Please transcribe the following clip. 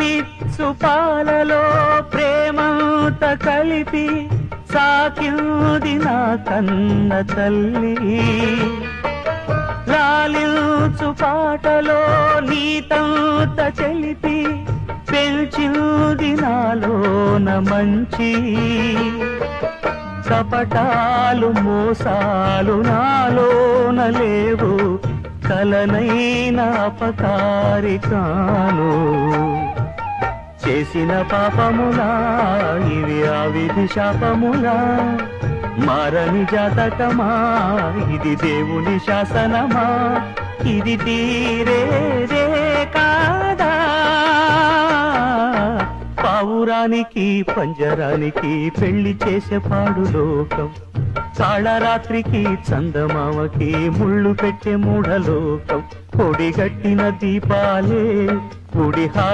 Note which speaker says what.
Speaker 1: ఇచ్చు పాలలో ప్రేమంత కలిపి సాకింది నా కన్న తల్లి లాలించు పాటలో నీతంత చెలిపి పెంచింది నాలోన మంచి కపటాలు మోసాలు నాలోన లేవు కలనైన అపకారి కాను చేసిన పాపములా ఇవి ఆ విధి శాపములా మారని జాతకమా ఇది దేవుని శాసనమా ఇది తీరేదే కాదా పావురానికి పంజరానికి పెళ్లి చేసే పాడు లోకం కాళరాత్రికి చందమామకి ముళ్ళు పెట్టే మూఢలోకం పొడిగట్టిన దీపాలే గుడిహార